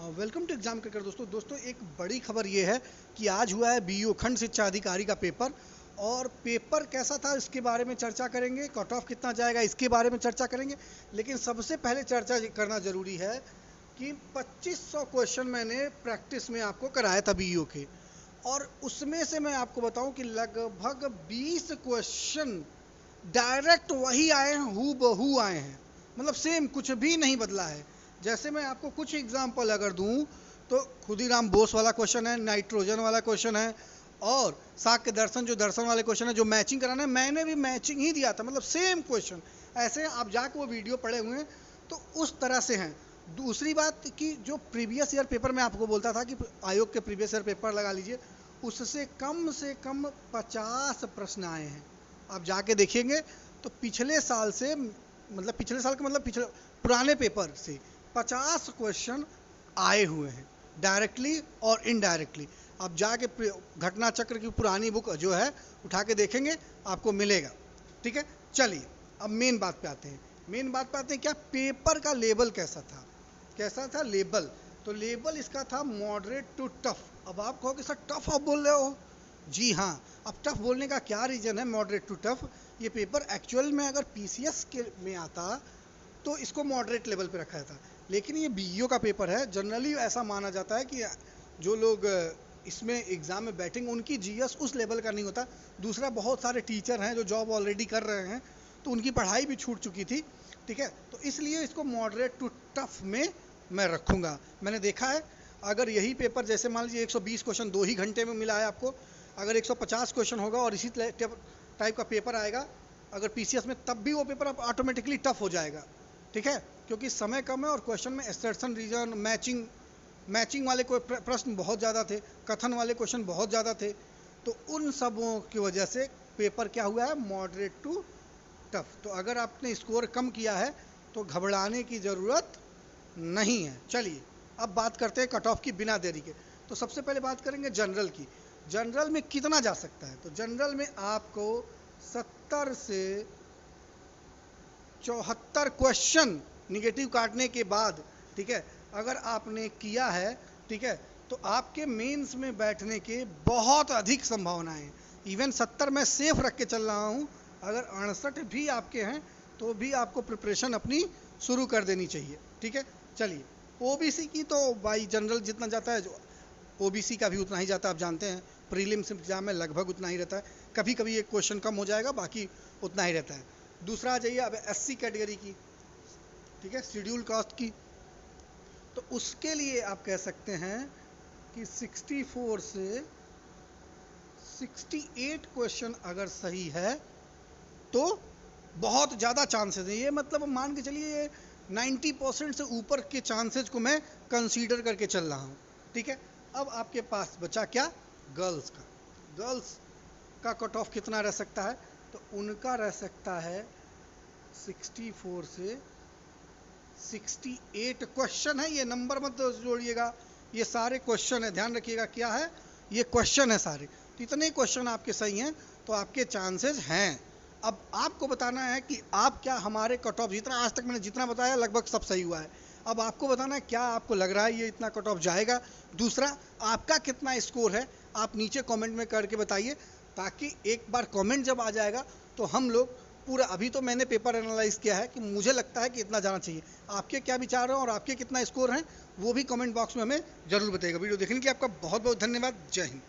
Welcome to exam cricket. दोस्तों एक बड़ी खबर ये है कि आज हुआ है बीईओ खंड शिक्षा अधिकारी का पेपर। और पेपर कैसा था इसके बारे में चर्चा करेंगे, कट ऑफ कितना जाएगा इसके बारे में चर्चा करेंगे। लेकिन सबसे पहले चर्चा करना जरूरी है कि 2500 क्वेश्चन मैंने प्रैक्टिस में आपको कराया था बीईओ के, और उसमें से मैं आपको बताऊं कि लगभग 20 क्वेश्चन डायरेक्ट वही आए हैं, हूबहू आए हैं, मतलब सेम, कुछ भी नहीं बदला है। जैसे मैं आपको कुछ एग्जांपल अगर दूं तो खुदीराम बोस वाला क्वेश्चन है, नाइट्रोजन वाला क्वेश्चन है, और साक्य दर्शन जो दर्शन वाले क्वेश्चन है, जो मैचिंग कराना है मैंने भी मैचिंग ही दिया था, मतलब सेम क्वेश्चन ऐसे आप जाके वो वीडियो पढ़े हुए हैं तो उस तरह से हैं। दूसरी बात कि जो प्रीवियस ईयर पेपर में आपको बोलता था कि आयोग के प्रीवियस ईयर पेपर लगा लीजिए, उससे कम से कम 50 प्रश्न आए हैं। आप जाके देखेंगे तो पिछले साल से, मतलब पिछले साल का मतलब पिछले पुराने पेपर से 50 क्वेश्चन आए हुए हैं, डायरेक्टली और इनडायरेक्टली। आप जाके घटना चक्र की पुरानी बुक जो है उठा के देखेंगे, आपको मिलेगा। ठीक है, चलिए अब मेन बात पे आते हैं। क्या पेपर का लेवल कैसा था लेवल। तो लेवल इसका था मॉडरेट टू टफ। अब आप कहोगे सर टफ आप बोल रहे हो। जी हाँ, अब टफ बोलने का क्या रीजन है, मॉडरेट टू टफ। ये पेपर एक्चुअल में अगर पीसीएस के में आता तो इसको मॉडरेट लेवल पे रखा था, लेकिन ये बीईओ का पेपर है। जनरली ऐसा माना जाता है कि जो लोग इसमें एग्जाम में बैठेंगे उनकी जीएस उस लेवल का नहीं होता। दूसरा, बहुत सारे टीचर हैं जो जॉब ऑलरेडी कर रहे हैं, तो उनकी पढ़ाई भी छूट चुकी थी। ठीक है, तो इसलिए इसको मॉडरेट टू टफ में मैं रखूँगा। मैंने देखा है अगर यही पेपर, जैसे मान लीजिए 120 क्वेश्चन 2 ही घंटे में मिला है आपको, अगर 150 क्वेश्चन होगा और इसी टाइप का पेपर आएगा अगर पीसीएस में, तब भी वो पेपर ऑटोमेटिकली टफ हो जाएगा। ठीक है, क्योंकि समय कम है और क्वेश्चन में एसर्शन, रीजन, मैचिंग वाले प्रश्न बहुत ज़्यादा थे, कथन वाले क्वेश्चन बहुत ज़्यादा थे। तो उन सबों की वजह से पेपर क्या हुआ है, मॉडरेट टू टफ। तो अगर आपने स्कोर कम किया है तो घबराने की ज़रूरत नहीं है। चलिए अब बात करते हैं कट ऑफ की बिना देरी के। तो सबसे पहले बात करेंगे जनरल की। जनरल में कितना जा सकता है, तो जनरल में आपको 70 से 74 क्वेश्चन निगेटिव काटने के बाद, ठीक है, अगर आपने किया है, ठीक है, तो आपके मेंस में बैठने के बहुत अधिक संभावनाएं हैं। इवन 70 मैं सेफ रख के चल रहा हूं, अगर 68 भी आपके हैं तो भी आपको प्रिपरेशन अपनी शुरू कर देनी चाहिए। ठीक है, चलिए ओबीसी की तो बाई जनरल जितना जाता है, जो ओबीसी का भी उतना ही जाता है। आप जानते हैं प्रीलिम्स एग्जाम में लगभग उतना ही रहता है, कभी कभी एक क्वेश्चन कम हो जाएगा, बाकी उतना ही रहता है। दूसरा आ जाइए अब एससी कैटेगरी की, ठीक है, शेड्यूल कास्ट की। तो उसके लिए आप कह सकते हैं कि 64 से 68 क्वेश्चन अगर सही है तो बहुत ज़्यादा चांसेस है। ये मतलब मान के चलिए 90% से ऊपर के चांसेस को मैं कंसीडर करके चल रहा हूँ। ठीक है, अब आपके पास बचा क्या, गर्ल्स का कट ऑफ कितना रह सकता है, तो उनका रह सकता है 64 से 68 क्वेश्चन है। ये नंबर मत जोड़िएगा, ये सारे क्वेश्चन है, ध्यान रखिएगा क्या है, ये क्वेश्चन है सारे। तो इतने क्वेश्चन आपके सही हैं तो आपके चांसेस हैं। अब आपको बताना है कि आप क्या हमारे कट ऑफ, जितना आज तक मैंने जितना बताया लगभग सब सही हुआ है। अब आपको बताना है क्या आपको लग रहा है ये इतना कट ऑफ जाएगा। दूसरा, आपका कितना स्कोर है आप नीचे कमेंट में करके बताइए, ताकि एक बार कमेंट जब आ जाएगा तो हम लोग पूरा, अभी तो मैंने पेपर एनालाइज किया है कि मुझे लगता है कि इतना जाना चाहिए, आपके क्या विचार हैं और आपके कितना स्कोर हैं वो भी कमेंट बॉक्स में हमें जरूर बताइएगा। वीडियो देखने के लिए आपका बहुत बहुत धन्यवाद। जय हिंद।